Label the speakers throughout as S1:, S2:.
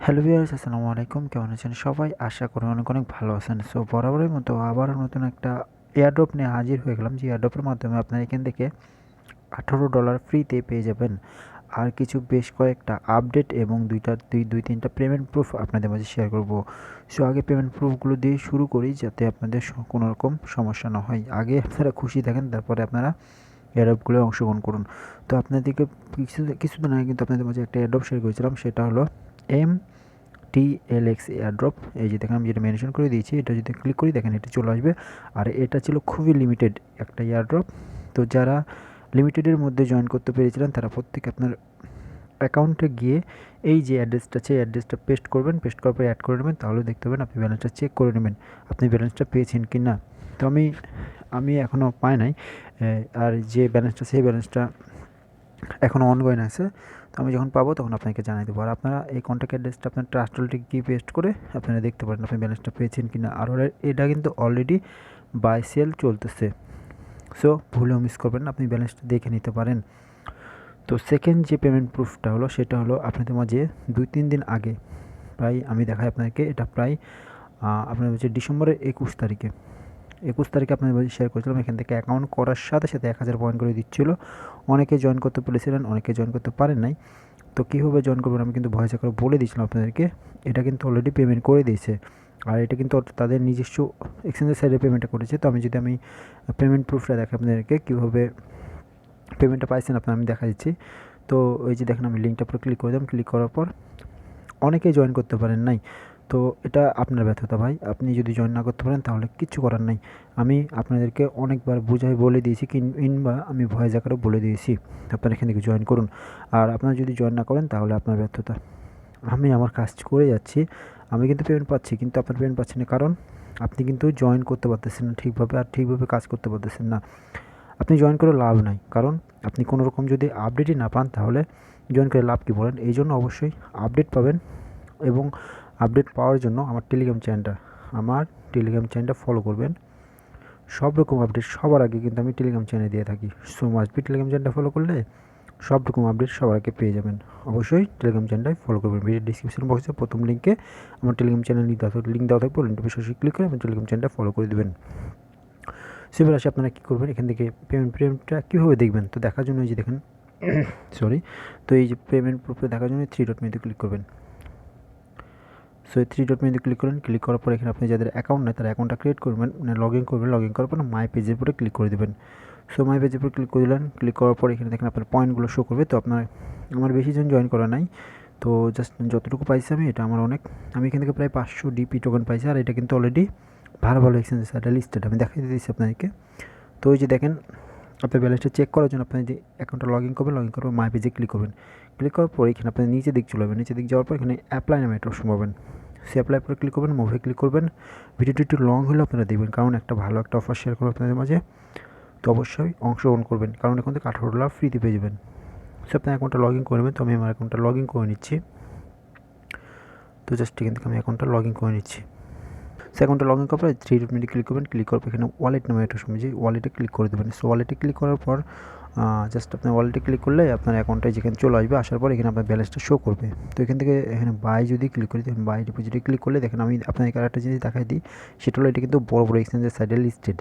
S1: Hello viewers, আসসালামু আলাইকুম। কেমন আছেন সবাই? আশা করি অনেক অনেক ভালো আছেন। সো বরাবরের মতো আবারও নতুন একটা এয়ারড্রপ নিয়ে হাজির হয়ে গেলাম, যে এয়ারড্রপের মাধ্যমে আপনারা এখান থেকে $18 ফ্রিতে পেয়ে যাবেন। আর কিছু বেশ কয়েকটা আপডেট এবং দুই তিনটা পেমেন্ট প্রুফ আপনাদের মাঝে শেয়ার করব। সো আগে পেমেন্ট প্রুফগুলো দিয়ে শুরু করি, যাতে আপনাদের কোনো রকম সমস্যা না হয়। আগে আপনারা খুশি থাকেন, তারপরে আপনারা এয়ারড্রপগুলোয় অংশগ্রহণ করুন। তো আপনাদেরকে কিছুদিন আগে কিন্তু আপনাদের মাঝে একটা এয়ারড্রপ শেয়ার করেছিলাম, সেটা হলো TLX এয়ারড্রপ। এই যে দেখেন, আমি যেটা মেনশন করে দিয়েছি, এটা যদি ক্লিক করি দেখেন এটা চলে আসবে। আর এটা ছিল খুবই লিমিটেড একটা এয়ারড্রপ। তো যারা লিমিটেডের মধ্যে জয়েন করতে পেরেছিলেন, তারা প্রত্যেকে আপনার অ্যাকাউন্টে গিয়ে এই যে অ্যাড্রেসটা আছে, এই অ্যাড্রেসটা পেস্ট করবেন। পেস্ট করার পর অ্যাড করে নেবেন, তাহলে দেখতে পাবেন আপনি ব্যালেন্সটা চেক করে নেবেন আপনি ব্যালেন্সটা পেয়েছেন কি না। তো আমি এখনও পাই নাই। আর যে ব্যালেন্সটা, সেই ব্যালেন্সটা এখনও অনগোয়িং আছে। তো আমি যখন পাবো তখন আপনাকে জানিয়ে দেবো। আর আপনারা এই কন্ট্যাক্ট অ্যাড্রেসটা আপনার ট্রাস্ট ওয়ালেটে গিয়ে পেস্ট করে আপনারা দেখতে পারেন আপনি ব্যালেন্সটা পেয়েছেন কি না। আর এটা কিন্তু অলরেডি বাই সেল চলতেছে। সো ভুলেও মিস করবেন না, আপনি ব্যালেন্সটা দেখে নিতে পারেন। তো সেকেন্ড যে পেমেন্ট প্রুফটা হলো, সেটা হলো আপনাদের মাঝে 2-3 দিন আগে, প্রায় আমি দেখাই আপনাকে, এটা প্রায় আপনার হচ্ছে ডিসেম্বরের 21 তারিখে আপনাদের মাঝে শেয়ার করেছিলাম। এখান থেকে অ্যাকাউন্ট করার সাথে সাথে 1000 পয়েন্ট করে দিচ্ছিলো। অনেকে জয়েন করতে পেরেছিলেন, অনেকে জয়েন করতে পারেন নাই। তো কীভাবে জয়েন করবেন আমি কিন্তু ভয়েস করে বলে দিয়েছিলাম আপনাদেরকে। এটা কিন্তু অলরেডি পেমেন্ট করে দিয়েছে। আর এটা কিন্তু তাদের নিজস্ব এক্সচেঞ্জের সাইডে পেমেন্টটা করেছে। তো আমি পেমেন্ট প্রুফটা দেখাই আপনাদেরকে, কীভাবে পেমেন্টটা পাইছেন আপনারা, আমি দেখা দিচ্ছি। তো ওই যে দেখেন, আমি লিঙ্কটার উপর ক্লিক করে দিলাম। ক্লিক করার পর অনেকেই জয়েন করতে পারেন নাই। তো এটা আপনার ব্যর্থতা ভাই। আপনি যদি জয়েন না করতে পারেন তাহলে কিচ্ছু করার নাই। আমি আপনাদেরকে অনেকবার বুঝাই বলে দিয়েছি, কিংবা আমি ভয়েস আকারে বলে দিয়েছি আপনারা এখান থেকে জয়েন করুন। আর আপনারা যদি জয়েন না করেন তাহলে আপনার ব্যর্থতা। আমি আমার কাজ করে যাচ্ছি, আমি কিন্তু পেমেন্ট পাচ্ছি, কিন্তু আপনার পেমেন্ট পাচ্ছেন না, কারণ আপনি কিন্তু জয়েন করতে পারতেছেন না ঠিকভাবে, আর ঠিকভাবে কাজ করতে পারতেছেন না। আপনি জয়েন করে লাভ নাই, কারণ আপনি কোনো রকম যদি আপডেটই না পান তাহলে জয়েন করে লাভ কী বলেন। এই জন্য অবশ্যই আপডেট পাবেন, এবং আপডেট পাওয়ার জন্য আমার টেলিগ্রাম চ্যানেলটা ফলো করবেন। সব রকম আপডেট সবার আগে কিন্তু আমি টেলিগ্রাম চ্যানেলে দিয়ে থাকি। সো মাস্ট বি টেলিগ্রাম চ্যানেলটা ফলো করলে সব রকম আপডেট সবার আগে পেয়ে যাবেন। অবশ্যই টেলিগ্রাম চ্যানেলটাই ফলো করবেন। ভিডিও ডিসক্রিপশন বক্সে প্রথম লিঙ্কে আমার টেলিগ্রাম চ্যানেল লিঙ্ক দেওয়া থাকবে, লিঙ্কটা সরাসরি ক্লিক করে আমার টেলিগ্রাম চ্যানেলটা ফলো করে দেবেন। সো এবার আসে আপনারা কী করবেন, এখান থেকে পেমেন্টটা কীভাবে দেখবেন। তো দেখার জন্য এই যে দেখেন সরি, তো এই যে পেমেন্ট প্রুফটা দেখার জন্য 3 ডট মেনুতে ক্লিক করবেন। সো এই 3 ডট মেনুতে ক্লিক করেন। ক্লিক করার পর এখানে আপনি যাদের অ্যাকাউন্ট নেই তারা অ্যাকাউন্টটা ক্রিয়েট করবেন, মানে লগ ইন করবেন। লগ ইন করার পর মাই পেজের উপরে ক্লিক করে দেবেন। সো মাই পেজের উপর ক্লিক করে দিলেন। ক্লিক করার পর এখানে দেখেন আপনার পয়েন্টগুলো শো করবে। তো আমার বেশি জন জয়েন করা নাই, তো জাস্ট যতটুকু পাইছি আমি, এটা আমার অনেক। আমি এখান থেকে প্রায় 500 ডিপি টোকেন পাইছি। আর এটা কিন্তু অলরেডি ভালো ভালো এক্সচেঞ্জেস এটা লিস্টেড, আমি দেখাই দিয়েছি আপনাদেরকে। তো ওই যে দেখেন, আপনার ব্যালেন্সটা চেক করার জন্য আপনি যে অ্যাকাউন্টটা লগ ইন করবেন, লগ ইন করার পর মাই পেজে ক্লিক করবেন। ক্লিক করার পর এখানে আপনি নিচে দিক চলে যাবেন। নিচে দিক যাওয়ার পর এখানে অ্যাপ্লাই নামে একটা অপশন পাবেন। সে অ্যাপ্লাই পরে ক্লিক করবেন, মুভে ক্লিক করবেন। ভিডিওটি একটু লং হলেও আপনারা দেখবেন, কারণ একটা ভালো একটা অফার শেয়ার করবো আপনাদের মাঝে। তো অবশ্যই অংশগ্রহণ করবেন, কারণ এখন থেকে $18 ফ্রিতে পেয়ে যাবেন। সো আপনার অ্যাকাউন্টটা লগ ইন করবেন। তো আমি আমার অ্যাকাউন্টটা লগ ইন করে নিচ্ছি। তো জাস্ট এখান থেকে আমি অ্যাকাউন্টটা লগ ইন করে নিচ্ছি। সো অ্যাকাউন্টটা লগ ইন করার পর 3 ডট মেনুতে ক্লিক করবেন। ক্লিক করার পর এখানে ওয়ালেট নামে একটা সময় যে ওয়ালেটে ক্লিক করে দেবেন। সো ওয়ালেটে ক্লিক করার পর জাস্ট আপনার ওয়ালেটে ক্লিক করলে আপনার অ্যাকাউন্টটা যেখানে চলে আসবে, আসার পর এখানে আপনার ব্যালেন্সটা শো করবে। তো এখান থেকে এখানে বাই যদি ক্লিক করি, দেখেন বাই ডিপোজিটে ক্লিক করলে দেখেন, আমি আপনাকে আরেকটা জিনিস দেখাই দিই। সেটা হলো এটা কিন্তু বড় বড় এক্সচেঞ্জের সাইডে লিস্টেড।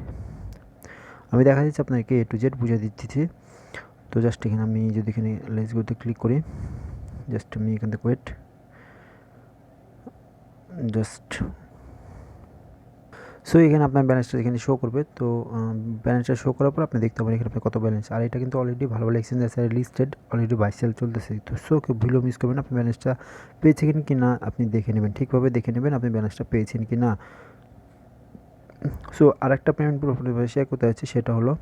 S1: আমি দেখা যাচ্ছে আপনাকে A to Z বুঝিয়ে দিচ্ছি। তো জাস্ট এখানে আমি যদি এখানে লেটস গোতে ক্লিক করি, জাস্ট আমি এখান থেকে ওয়েট, জাস্ট সো এখানে আপনার ব্যালেন্সটা এখানে শো করবে। তো ব্যালেন্সটা শো করার পর আপনি দেখতে পাবেন এখানে আপনার কত ব্যালেন্স। আর এটা কিন্তু অলরেডি ভালো ভালো এক্সচেঞ্জ আছে লিস্টেড, অলরেডি বাই সেল চলতেছে। তো সো কেউ ভুলেও মিস করবেন, আপনি ব্যালেন্সটা পেয়েছেন কি না আপনি দেখে নেবেন, ঠিকভাবে দেখে নেবেন আপনি ব্যালেন্সটা পেয়েছেন কি না। সো আরেকটা পেমেন্ট প্রুফ শেয়ার করতে যাচ্ছি, সেটা হলো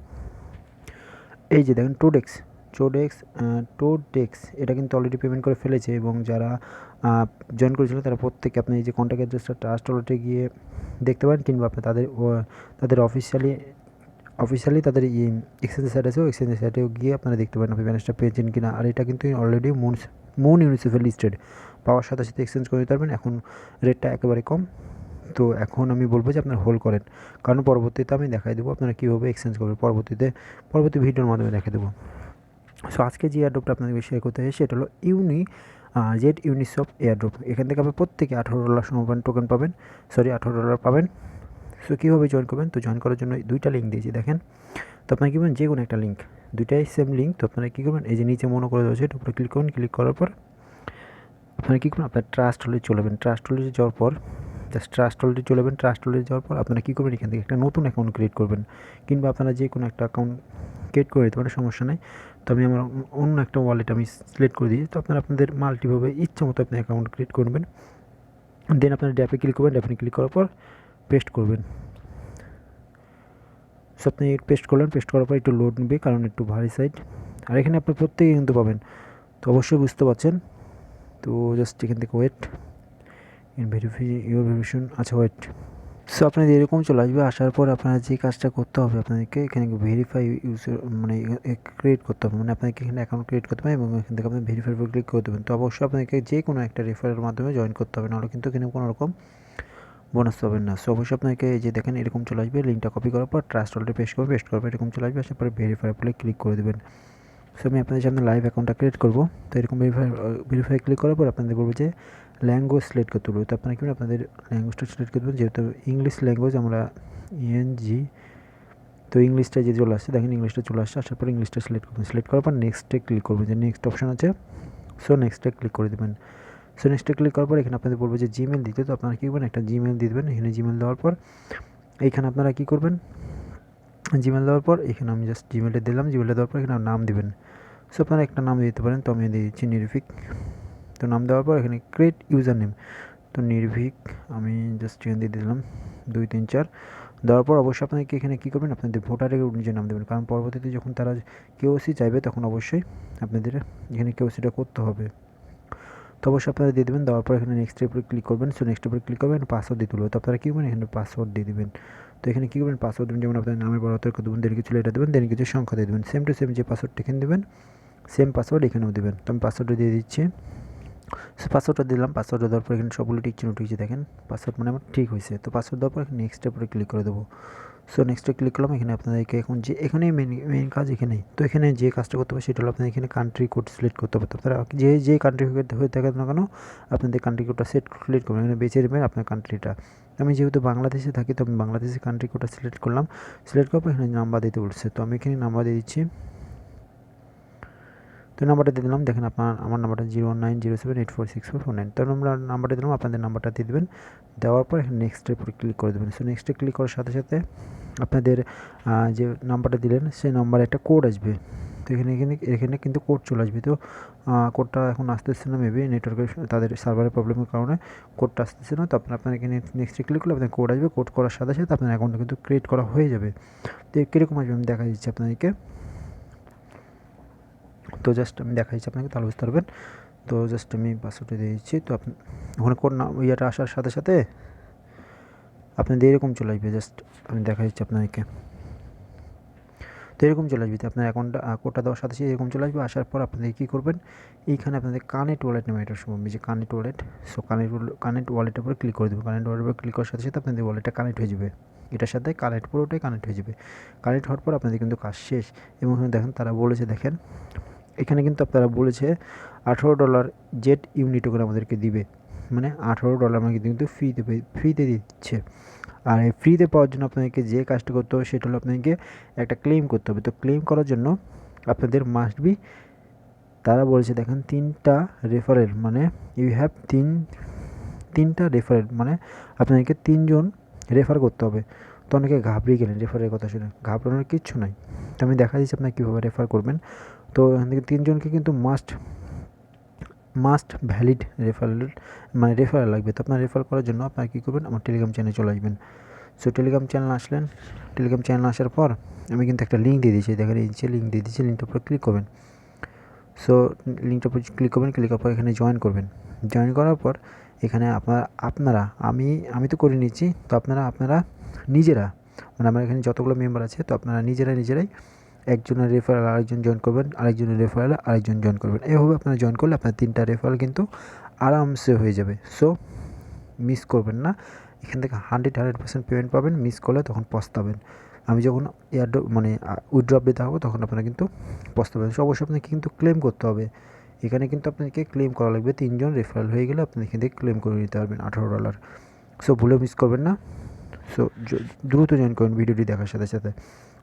S1: এই যে দেখেন টোডেক্স এটা কিন্তু অলরেডি পেমেন্ট করে ফেলেছে, এবং যারা জয়েন করেছিল তারা প্রত্যেকে আপনি এই যে কন্ট্যাক্ট অ্যাড্রেসটা ট্রাস্ট ওয়ালেটে গিয়ে দেখতে পারেন, কিংবা আপনি তাদের অফিসিয়ালি তাদের এক্সচেঞ্জের সাইট আছে, এক্সচেঞ্জের সাইটেও গিয়ে আপনারা দেখতে পারেন আপনি ব্যালেন্সটা পেয়েছেন কিনা। আর এটা কিন্তু অলরেডি মুন ইউনিসেফে লিস্টেড, পাওয়ার সাথে সাথে এক্সচেঞ্জ করে দিতে পারবেন। এখন রেটটা একেবারে কম। তো এখন আমি বলবো যে আপনারা হোল্ড করেন, কারণ পরবর্তীতে আমি দেখাই দেবো আপনারা কীভাবে এক্সচেঞ্জ করবেন, পরবর্তী ভিডিওর মাধ্যমে দেখাই দেবো। সো আজকে যে এয়ারড্রপটা আপনাদের শেয়ার করতে হয় সেটা হলো জেট ইউনিসপ এয়ারড্রপ, এখান থেকে আপনি প্রত্যেকে $18 সমপরিমাণ টোকেন পাবেন, $18 পাবেন। সো কীভাবে জয়েন করবেন? তো জয়েন করার জন্য 2টা লিঙ্ক দিয়েছি দেখেন। তো আপনারা কী করবেন, যে কোনো একটা লিঙ্ক, 2টাই সেম লিঙ্ক। তো আপনারা কী করবেন, এই যে নিচে মনে করে দেওয়া আছে এটার উপরে ক্লিক করবেন। ক্লিক করার পর আপনারা কী করবেন, আপনার ট্রাস্ট ওয়ালেটে চলে যাবেন। ট্রাস্ট ওয়ালেটে যাওয়ার পর জাস্ট ট্রাস্ট ওয়ালেটে চলে যাবেন। ট্রাস্ট ওয়ালেটে যাওয়ার পর আপনারা কী করবেন, এখান থেকে একটা নতুন অ্যাকাউন্ট ক্রিয়েট করবেন, কিংবা আপনারা যে কোনো একটা অ্যাকাউন্ট ক্রিয়েট করে দিতে পারেন, সমস্যা নেই। তো আমি আমার অন্য একটা ওয়ালেট আমি সিলেক্ট করে দিয়েছি। তো আপনারা আপনাদের মাল্টিভাবে ইচ্ছা মতো আপনি অ্যাকাউন্ট ক্রিয়েট করবেন। দেন আপনারা ড্যাপে ক্লিক করবেন। ড্যাপে ক্লিক করার পর পেস্ট করবেন। সো আপনি পেস্ট করলেন। পেস্ট করার পর একটু লোড নেবে, কারণ একটু ভারী সাইড। আর এখানে আপনি প্রত্যেকে কিন্তু পাবেন, তো অবশ্যই বুঝতে পারছেন। তো জাস্ট এখান থেকে wait in verify your verification, আচ্ছা ওয়েট। সো আপনাদের এরকম চলে আসবে। আসার পর আপনারা যে কাজটা করতে হবে, আপনাদেরকে এখানে ভেরিফাই ইউজার মানে ক্রিয়েট করতে হবে, মানে আপনাদেরকে এখানে অ্যাকাউন্ট ক্রিয়েট করতে হবে এবং এখান থেকে আপনি ভেরিফাই উপর ক্লিক করে দেবেন। তো অবশ্যই আপনাদেরকে যে কোনো একটা রেফারের মাধ্যমে জয়েন করতে হবে, নাহলে কিন্তু এখানে কোনো রকম বোনাস পাবেন না। সো অবশ্যই আপনাকে এই যে দেখেন এরকম চলে আসবে। লিঙ্কটা কপি করার পর ট্রাস্ট ওয়ালেটে পেস্ট করবেন। পেস্ট করার পর এরকম চলে আসবে। আসার পরে ভেরিফাই উপরে ক্লিক করে দেবেন। সো আমি আপনাদের সামনে লাইভ অ্যাকাউন্টটা ক্রিয়েট করবো। তো এরকম ভেরিফাই ক্লিক করার পর আপনাদের বলবো যে ল্যাঙ্গুয়েজ সিলেক্ট করতে বলবো। তো আপনারা কি আপনাদের ল্যাঙ্গুয়েজটা সিলেক্ট করতে পারবেন, যেহেতু ইংলিশ ল্যাঙ্গুয়েজ আমরা ইএনজি, তো ইংলিশটা যে চলে আসছে দেখেন, ইংলিশটা চলে আসছে। আসার পর ইংলিশটা সিলেক্ট করবেন। সিলেক্ট করার পর নেক্সটে ক্লিক করবেন, যে নেক্সট অপশন আছে। সো নেক্সটে ক্লিক করে দেবেন। সো নেক্সটে ক্লিক করার পর এখানে আপনাদের বলবো যে জিমেল দিতে। তো আপনারা কী করবেন, একটা জিমেল দিয়ে দেবেন। এখানে জিমেল দেওয়ার পর এইখানে আপনারা কী করবেন, জিমেল দেওয়ার পর এখানে আমি জাস্ট জিমেলটা দিলাম। জিমেলটা দেওয়ার পর এখানে নাম দেবেন। সো আপনারা একটা নাম দিতে পারেন। তো আমি দিয়ে দিচ্ছি নির্ভীক। তো নাম দেওয়ার পর এখানে ক্রিয়েট ইউজার নেম, তো নির্ভীক আমি জাস্ট এখানে দিয়ে দিলাম 2 3 4। দেওয়ার পর অবশ্যই আপনাদেরকে এখানে কী করবেন, আপনাদের ভোটারের নিজের নাম দেবেন, কারণ পরবর্তীতে যখন তারা কেওসি চাইবে তখন অবশ্যই আপনাদের এখানে কেওসিটা করতে হবে। তো অবশ্যই আপনারা দিয়ে দেবেন। দেওয়ার পর এখানে নেক্সটের উপরে ক্লিক করবেন। সো নেক্সটের উপরে ক্লিক করবেন, পাসওয়ার্ড দিতে হলো। তো আপনারা কী করবেন, এখানে পাসওয়ার্ড দিয়ে দেবেন। তো এখানে কী করবেন, পাসওয়ার্ড দেবেন, যেমন আপনার নামের বড় হাতের দেবেন, দেন কিছু লেটার দেবেন, দেন কিছু সংখ্যা দিয়ে দেবেন। সেম টু সেম যে পাসওয়ার্ডটা এখানে দেবেন, সেম পাসওয়ার্ড এখানেও দেবেন। তো আমি পাসওয়ার্ডটা দিয়ে দিচ্ছি। সো পাসওয়ার্ডটা দিলাম। পাসওয়ার্ডটা দেওয়ার পর এখানে সবগুলো টিক চিহ্ন উঠেছে দেখেন, পাসওয়ার্ড মানে আমার ঠিক হয়েছে। তো পাসওয়ার্ড দেওয়ার পর এখানে নেক্সটের উপরে ক্লিক করে দেবো। সো নেক্সটে ক্লিক করলাম। এখানে আপনাদেরকে এখন যে এখানেই মেইন কাজ এখানেই। তো এখানে যে কাজটা করতে হবে সেটা হলো আপনাদের এখানে কান্ট্রি কোড সিলেক্ট করতে হবে। তো আপনারা যে কান্ট্রি হয়ে থাকে না কেন, আপনাদের কান্ট্রি কোডটা সিলেক্ট করবেন। এখানে বেছে নেবেন আপনার কান্ট্রিটা। আমি যেহেতু বাংলাদেশে থাকি, তো আমি বাংলাদেশের কান্ট্রি কোডটা সিলেক্ট করলাম। সিলেক্ট করার পর এখানে নাম্বার দিতে বলছে, তো আমি এখানে নাম্বার দিয়ে দিচ্ছি। তো নাম্বারটা দিয়ে দিলাম। দেখেন আমার নাম্বারটা 09078464449। তো আমরা নাম্বারটা দিলাম, আপনাদের নাম্বারটা দিয়ে দেবেন। দেওয়ার পর এখানে নেক্সটের উপরে ক্লিক করে দেবেন। সো নেক্সটে ক্লিক করার সাথে সাথে আপনাদের যে নাম্বারটা দিলেন সেই নাম্বারে একটা কোড আসবে। তো এখানে কিন্তু কোড চলে আসবে। তো কোডটা এখন আসতেছে না, মেবি নেটওয়ার্কের তাদের সার্ভারের প্রবলেমের কারণে কোডটা আসতেছে না। তো আপনারা এখানে নেক্সটে ক্লিক করলে আপনার কোড আসবে। কোড করার সাথে সাথে আপনার অ্যাকাউন্টটা কিন্তু ক্রিয়েট করা হয়ে যাবে। তো কীরকম আসবে আমি দেখা দিচ্ছি আপনাদেরকে। তো জাস্ট আমি দেখাচ্ছি আপনাকে, তাহলে বুঝতে পারবেন। তো জাস্ট আমি পাসওয়ার্ডটা দিয়ে দিচ্ছি। তো আপনি ওখানে কোড না ইয়েটা আসার সাথে সাথে আপনাদের এরকম চলে আসবে। জাস্ট আমি দেখা দিচ্ছি আপনাদেরকে। তো এরকম চলে আসবে, আপনার অ্যাকাউন্টটা কোডটা দেওয়ার সাথে সাথে এরকম চলে আসবে। আসার পর আপনাদের কী করবেন, এইখানে আপনাদের কানেক্ট ওয়ালেট নামে একটা সময় যে কানেক্ট ওয়ালেট। সো কানেক্ট ওয়ালেটের উপরে ক্লিক করে দেবেন। কানেক্ট ওয়ালেটের উপরে ক্লিক করার সাথে সাথে আপনাদের ওয়ালেটটা কানেক্ট হয়ে যাবে। এটার সাথে পুরোটাই কানেক্ট হয়ে যাবে। কানেক্ট হওয়ার পর আপনাদের কিন্তু কাজ শেষ। এবং দেখেন তারা বলেছে, দেখেন এখানে কিন্তু আপনারা বলেছে $18 জেট ইউনি টোকেন আমাদেরকে দিবে, মানে $18 আমাকে কিন্তু ফ্রিতে দিচ্ছে। আর এই ফ্রিতে পাওয়ার জন্য আপনাদেরকে যে কাজটা করতে হবে সেটা হলো আপনাদেরকে একটা ক্লেম করতে হবে। তো ক্লেম করার জন্য আপনাদের মাস্ট বি, তারা বলেছে দেখেন 3টা রেফারেল, মানে ইউ হ্যাভ তিনটা রেফারেল, মানে আপনাদেরকে 3জন রেফার করতে হবে। তো অনেকে ঘাবড়িয়ে গেলেন রেফারের কথা শুনে, ঘাবড়ানোর কিচ্ছু নাই। তো আমি দেখা দিচ্ছি আপনাকে কীভাবে রেফার করবেন। তো এখান থেকে 3জনকে কিন্তু মাস্ট ভ্যালিড রেফারেল লাগবে। তো আপনার রেফার করার জন্য আপনারা কী করবেন, আমার টেলিগ্রাম চ্যানেলে চলে আসবেন। সো টেলিগ্রাম চ্যানেল আসলেন। টেলিগ্রাম চ্যানেল আসার পর আমি কিন্তু একটা লিঙ্ক দিয়ে দিয়েছি, দেখেন এই যে লিঙ্ক দিয়ে দিয়েছি, লিঙ্কটার উপর ক্লিক করবেন। সো লিঙ্কটার উপর ক্লিক করবেন। ক্লিক করার পর এখানে জয়েন করবেন। জয়েন করার পর এখানে আপনারা আমি তো করে নিচ্ছি। তো আপনারা নিজেরা, মানে আমার এখানে যতগুলো মেম্বার আছে, তো আপনারা নিজেরাই একজনের রেফারেল আরেকজন জয়েন করবেন, আরেকজনের রেফারেল আরেকজন জয়েন করবেন। এভাবে আপনারা জয়েন করলে আপনার 3টা রেফারেল কিন্তু আরামসে হয়ে যাবে। সো মিস করবেন না, এখান থেকে 100% পেমেন্ট পাবেন। মিস করলে তখন পস্তাবেন। আমি যখন উইথড্রপ দিতে হবে তখন আপনারা কিন্তু পস্তাবেন। সো অবশ্যই আপনাকে কিন্তু ক্লেম করতে হবে এখানে কিন্তু আপনাকে ক্লেম করা লাগবে, 3 জন রেফারেল হয়ে গেলে আপনি এখান থেকে ক্লেম করে নিতে পারবেন $18। সো ভুলেও মিস করবেন না। সো দ্রুত জয়েন করুন ভিডিওটি দেখার সাথে সাথে।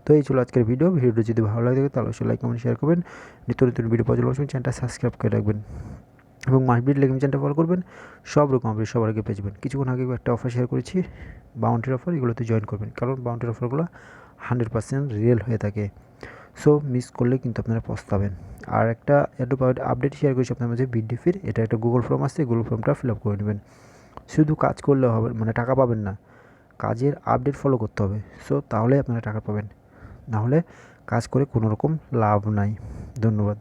S1: তো এই ছিল আজকের ভিডিওটি যদি ভালো লাগে তাহলে অবশ্যই লাইক কমেন্ট শেয়ার করবেন। নিত্য নতুন ভিডিও পাওয়ার জন্য অবশ্যই চ্যানেলটা সাবস্ক্রাইব করে রাখবেন এবং মাসবিট লেগেম চ্যানেলটা ফলো করবেন, সব রকম আপডেট সবার আগে পেয়ে যাবেন। কিছুক্ষণ আগে একটা অফার শেয়ার করেছি, বাউন্টির অফার, এগুলোতে জয়েন করবেন কারণ বাউন্টির অফারগুলো 100% রিয়েল হয়ে থাকে। সো মিস করলে কিন্তু আপনারা পস্তাবেন। আর একটা আপডেট শেয়ার করেছি আপনার মাঝে বিডিফির, এটা একটা গুগল ফর্ম আসছে, গুগল ফর্মটা ফিল আপ করে নেবেন। শুধু কাজ করলে হবে মানে টাকা পাবেন না, কাজের আপডেট ফলো করতে হবে। সো তাহলে আপনারা টাকা পাবেন, নাহলে কাজ করে কোনো রকম লাভ নাই। ধন্যবাদ।